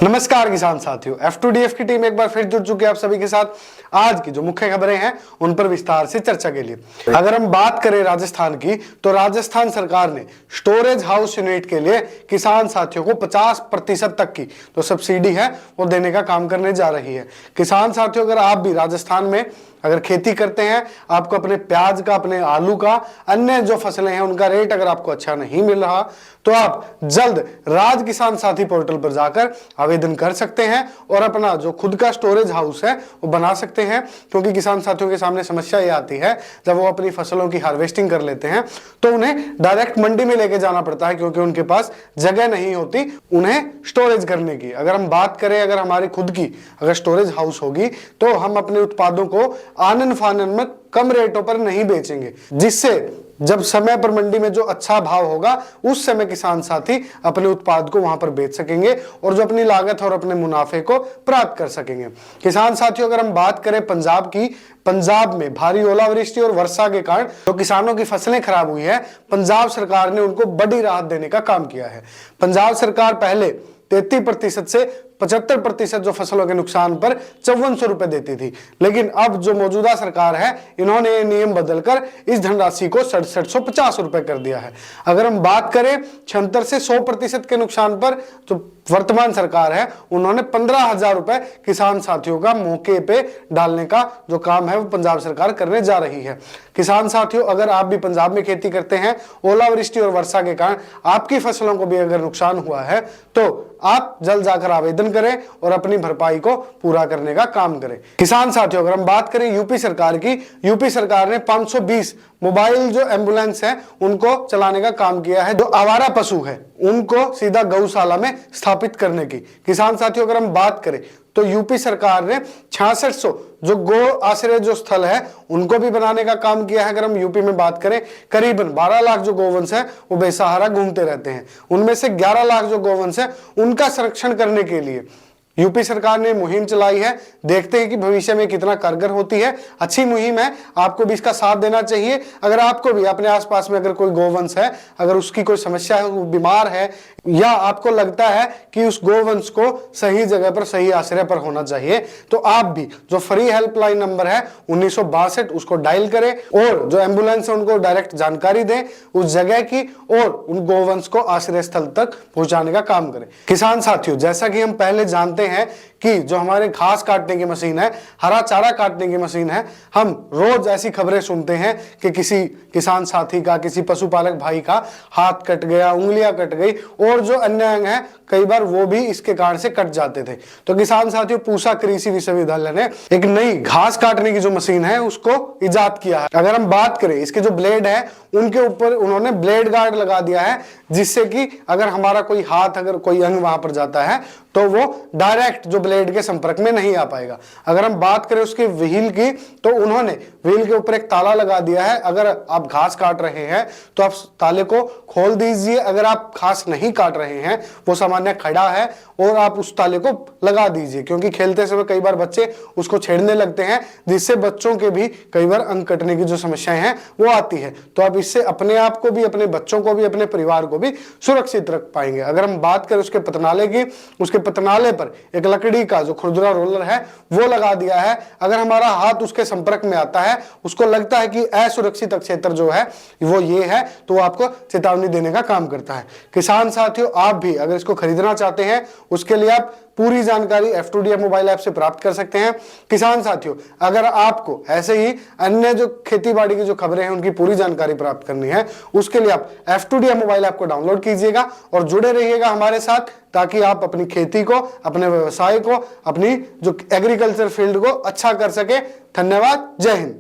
नमस्कार किसान साथियों, F2DF की टीम एक बार फिर जुड़ चुकी है आप सभी के साथ। आज की जो मुख्य खबरें हैं उन पर विस्तार से चर्चा के लिए अगर हम बात करें राजस्थान की, तो राजस्थान सरकार ने स्टोरेज हाउस यूनिट के लिए किसान साथियों को 50% तक की जो सब्सिडी है वो देने का काम करने जा रही है। किसान साथियों, अगर आप भी राजस्थान में अगर खेती करते हैं, आपको अपने प्याज का, अपने आलू का, अन्य जो फसलें हैं उनका रेट अगर आपको अच्छा नहीं मिल रहा, तो आप जल्द राज किसान साथी पोर्टल पर जाकर आवेदन कर सकते हैं और अपना जो खुद का स्टोरेज हाउस है वो बना सकते हैं। क्योंकि किसान साथियों के सामने समस्या ये आती है, जब वो अपनी फसलों की हार्वेस्टिंग कर लेते हैं तो उन्हें डायरेक्ट मंडी में लेके जाना पड़ता है, क्योंकि उनके पास जगह नहीं होती उन्हें स्टोरेज करने की। अगर हम बात करें, अगर हमारी खुद की अगर स्टोरेज हाउस होगी तो हम अपने उत्पादों को आनन फानन में कम रेटों पर नहीं बेचेंगे, जिससे जब समय पर मंडी में जो अच्छा भाव होगा उस समय किसान साथी अपने उत्पाद को वहां पर बेच सकेंगे और जो अपनी लागत और अपने मुनाफे को प्राप्त कर सकेंगे। किसान साथियों, अगर हम बात करें पंजाब की, पंजाब में भारी ओलावृष्टि और वर्षा के कारण जो किसानों की फसलें खराब हुई है, पंजाब सरकार ने उनको बड़ी राहत देने का काम किया है। पंजाब सरकार पहले 33% से 75% जो फसलों के नुकसान पर 5400 रुपए देती थी, लेकिन अब जो मौजूदा सरकार है इन्होंने ये नियम बदलकर इस धनराशि को 6750 रुपए कर दिया है। अगर हम बात करें 76 से 100% के नुकसान पर, जो वर्तमान सरकार है उन्होंने 15,000 रुपए किसान साथियों का मौके पे डालने का जो काम है वो पंजाब सरकार करने जा रही है। किसान साथियों, अगर आप भी पंजाब में खेती करते हैं, ओलावृष्टि और वर्षा के कारण आपकी फसलों को भी अगर नुकसान हुआ है, तो आप जल्द जाकर आवेदन करें और अपनी भरपाई को पूरा करने का काम करें। किसान साथियों, अगर हम बात करें यूपी सरकार की, यूपी सरकार ने 520 मोबाइल जो एम्बुलेंस है उनको चलाने का काम किया है। जो आवारा पशु है उनको सीधा गौशाला में स्थापित करने की। किसान साथियों, अगर हम बात करें तो यूपी सरकार ने 6600 जो गो आश्रय जो स्थल है उनको भी बनाने का काम किया है। अगर हम यूपी में बात करें, करीबन 12 लाख जो गोवंश है वो बेसहारा घूमते रहते हैं, उनमें से 11 लाख जो गोवंश है उनका संरक्षण करने के लिए यूपी सरकार ने मुहिम चलाई है। देखते हैं कि भविष्य में कितना कारगर होती है। अच्छी मुहिम है, आपको भी इसका साथ देना चाहिए। अगर आपको भी अपने आसपास में अगर कोई गोवंश है, अगर उसकी कोई समस्या है, वो बीमार है, या आपको लगता है कि उस गोवंश को सही जगह पर, सही आश्रय पर होना चाहिए, तो आप भी जो फ्री हेल्पलाइन नंबर है 1962 उसको डायल करें और जो एम्बुलेंस है उनको डायरेक्ट जानकारी दें उस जगह की और उन गोवंश को आश्रय स्थल तक पहुंचाने का काम करें। किसान साथियों, जैसा कि हम पहले जानते हैं कि जो हमारे घास काटने की मशीन है, हरा चारा काटने की मशीन है, हम रोज ऐसी खबरें सुनते हैं कि किसी किसान साथी का, किसी पशुपालक भाई का हाथ कट गया, उंगलियां कट गई और जो अन्य अंग है कई बार वो भी इसके कारण से कट जाते थे। तो किसान साथियों, पूसा कृषि विश्वविद्यालय ने एक नई घास काटने की जो मशीन है उसको इजाद किया है। अगर हम बात करें, इसके जो ब्लेड है उनके ऊपर उन्होंने ब्लेड गार्ड लगा दिया है, जिससे कि अगर हमारा कोई हाथ, अगर कोई अंग वहां पर जाता है तो वो डायरेक्ट जो ब्लेड के संपर्क में नहीं आ पाएगा। अगर हम बात करें उसके व्हील की, तो उन्होंने व्हील के ऊपर एक ताला लगा दिया है। अगर आप घास काट रहे हैं तो आप ताले को खोल दीजिए, अगर आप घास नहीं काट रहे हैं, वो सामान्य खड़ा है, और आप उस ताले को लगा दीजिए, क्योंकि खेलते समय कई बार बच्चे उसको छेड़ने लगते हैं, जिससे बच्चों के भी कई बार अंग कटने की जो समस्याएं हैं वो आती है। तो आप इससे अपने आप को भी, अपने बच्चों को भी, अपने परिवार को भी सुरक्षित रख पाएंगे। अगर हम बात करें उसके पतनाले की, उसके पतनाले पर एक लकड़ी का जो खुरदुरा रोलर है वो लगा दिया है। अगर हमारा हाथ उसके संपर्क में आता है, उसको लगता है कि असुरक्षित क्षेत्र जो है वो ये है, तो वो आपको चेतावनी देने का काम करता है। किसान साथियों, आप भी अगर इसको खरीदना चाहते हैं, उसके लिए आप पूरी जानकारी F2DF मोबाइल ऐप से प्राप्त कर सकते हैं। किसान साथियों, अगर आपको ऐसे ही अन्य जो खेती बाड़ी की जो खबरें हैं उनकी पूरी जानकारी प्राप्त करनी है, उसके लिए आप F2DF मोबाइल ऐप को डाउनलोड कीजिएगा और जुड़े रहिएगा हमारे साथ, ताकि आप अपनी खेती को, अपने व्यवसाय को, अपनी जो एग्रीकल्चर फील्ड को अच्छा कर सके। धन्यवाद। जय हिंद।